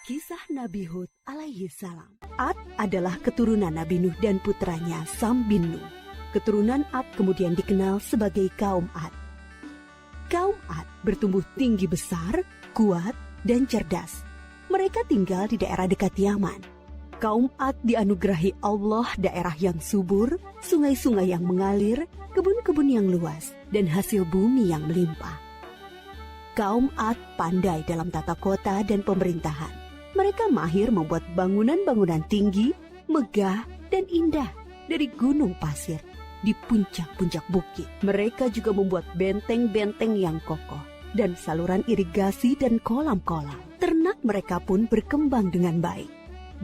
Kisah Nabi Hud alaihi salam. Ad adalah keturunan Nabi Nuh dan putranya Sam bin Nuh. Keturunan Ad kemudian dikenal sebagai kaum Ad. Kaum Ad bertumbuh tinggi besar, kuat, dan cerdas. Mereka tinggal di daerah dekat Yaman. Kaum Ad dianugerahi Allah daerah yang subur, sungai-sungai yang mengalir, kebun-kebun yang luas, dan hasil bumi yang melimpah. Kaum Ad pandai dalam tata kota dan pemerintahan. Mereka mahir membuat bangunan-bangunan tinggi, megah, dan indah dari gunung pasir di puncak-puncak bukit. Mereka juga membuat benteng-benteng yang kokoh dan saluran irigasi dan kolam-kolam. Ternak mereka pun berkembang dengan baik.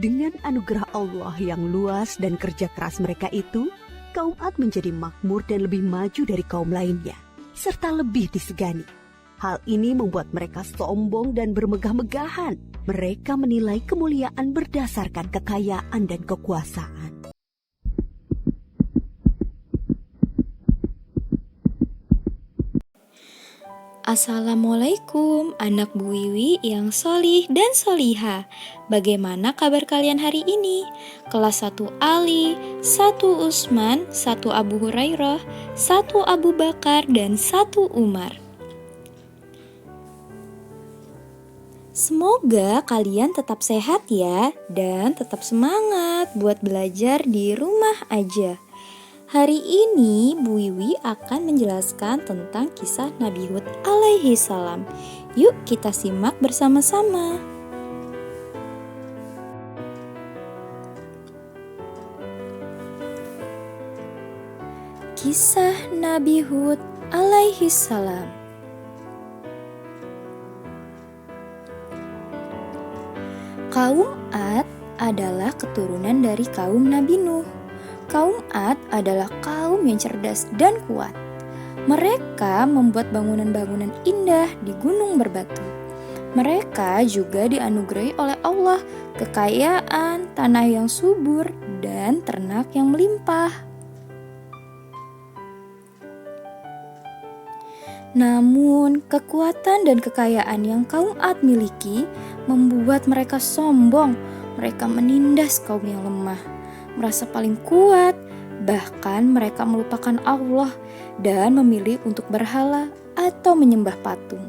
Dengan anugerah Allah yang luas dan kerja keras mereka itu, kaum Ad menjadi makmur dan lebih maju dari kaum lainnya, serta lebih disegani. Hal ini membuat mereka sombong dan bermegah-megahan. Mereka menilai kemuliaan berdasarkan kekayaan dan kekuasaan. Assalamualaikum anak Bu Wiwi yang solih dan soliha. Bagaimana kabar kalian hari ini? Kelas 1 Ali, 1 Usman, 1 Abu Hurairah, 1 Abu Bakar, dan 1 Umar. Semoga kalian tetap sehat ya, dan tetap semangat buat belajar di rumah aja. Hari ini Bu Wiwi akan menjelaskan tentang kisah Nabi Hud alaihi salam. Yuk kita simak bersama-sama. Kisah Nabi Hud alaihi salam. Kaum Ad adalah keturunan dari kaum Nabi Nuh. Kaum Ad adalah kaum yang cerdas dan kuat. Mereka membuat bangunan-bangunan indah di gunung berbatu. Mereka juga dianugerahi oleh Allah kekayaan, tanah yang subur, dan ternak yang melimpah. Namun, kekuatan dan kekayaan yang kaum Ad miliki membuat mereka sombong. Mereka menindas kaum yang lemah, merasa paling kuat, bahkan mereka melupakan Allah dan memilih untuk berhala atau menyembah patung.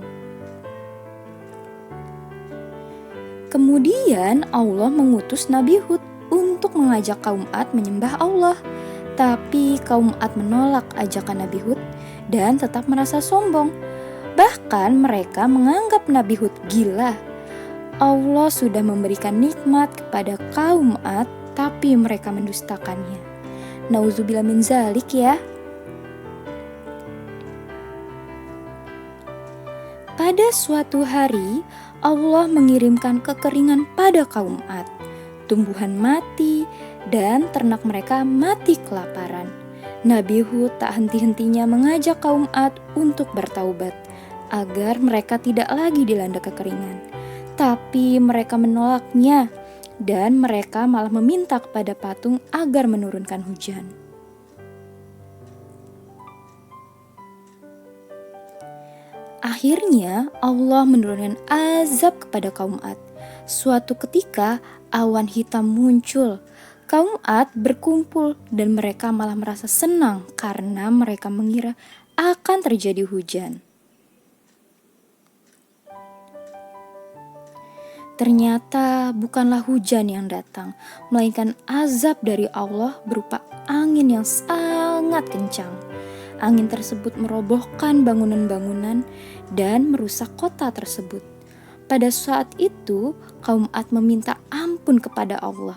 Kemudian Allah mengutus Nabi Hud untuk mengajak kaum Ad menyembah Allah. Tapi kaum Ad menolak ajakan Nabi Hud dan tetap merasa sombong. Bahkan mereka menganggap Nabi Hud gila. Allah sudah memberikan nikmat kepada kaum Ad, tapi mereka mendustakannya. Nauzubillah min zalik ya. Pada suatu hari, Allah mengirimkan kekeringan pada kaum Ad. Tumbuhan mati dan ternak mereka mati kelaparan. Nabi Hud tak henti-hentinya mengajak kaum Ad untuk bertaubat agar mereka tidak lagi dilanda kekeringan. Tapi mereka menolaknya dan mereka malah meminta kepada patung agar menurunkan hujan. Akhirnya Allah menurunkan azab kepada kaum Ad. Suatu ketika awan hitam muncul. Kaum Ad berkumpul dan mereka malah merasa senang karena mereka mengira akan terjadi hujan. Ternyata bukanlah hujan yang datang, melainkan azab dari Allah berupa angin yang sangat kencang. Angin tersebut merobohkan bangunan-bangunan dan merusak kota tersebut. Pada saat itu, kaum Ad meminta ampun kepada Allah,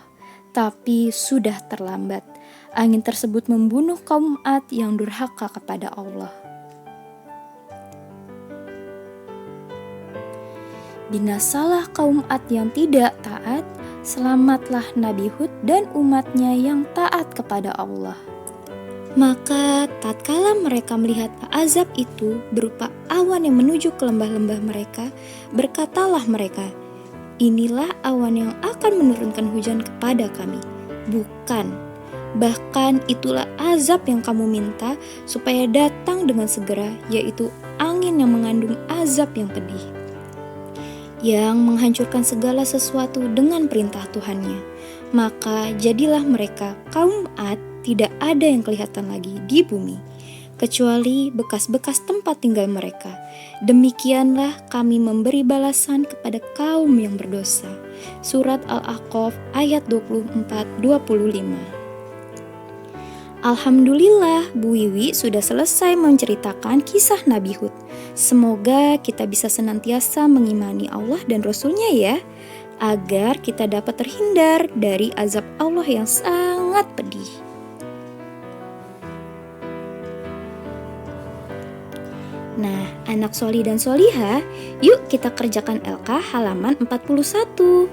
tapi sudah terlambat. Angin tersebut membunuh kaum Ad yang durhaka kepada Allah. Binasalah kaum Ad yang tidak taat, selamatlah Nabi Hud dan umatnya yang taat kepada Allah. Maka tatkala mereka melihat azab itu berupa awan yang menuju ke lembah-lembah mereka, berkatalah mereka, "Inilah awan yang akan menurunkan hujan kepada kami." Bukan, bahkan itulah azab yang kamu minta supaya datang dengan segera, yaitu angin yang mengandung azab yang pedih. yang menghancurkan segala sesuatu dengan perintah Tuhannya. Maka jadilah mereka kaum Ad, tidak ada yang kelihatan lagi di bumi, kecuali bekas-bekas tempat tinggal mereka. Demikianlah kami memberi balasan kepada kaum yang berdosa. Surat Al-Ahqaf ayat 24-25. Alhamdulillah, Bu Wiwi sudah selesai menceritakan kisah Nabi Hud. Semoga kita bisa senantiasa mengimani Allah dan Rasul-Nya ya, agar kita dapat terhindar dari azab Allah yang sangat pedih. Nah, anak soli dan soliha, yuk kita kerjakan LK halaman 41.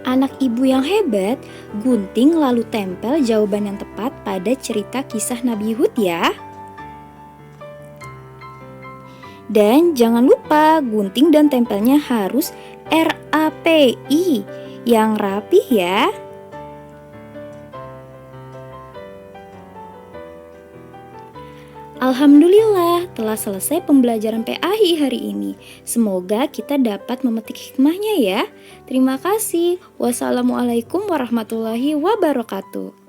Anak ibu yang hebat, gunting lalu tempel jawaban yang tepat pada cerita kisah Nabi Hud ya. Dan jangan lupa gunting dan tempelnya harus RAPI yang rapih ya. Alhamdulillah telah selesai pembelajaran PAI hari ini. Semoga kita dapat memetik hikmahnya ya. Terima kasih. Wassalamualaikum warahmatullahi wabarakatuh.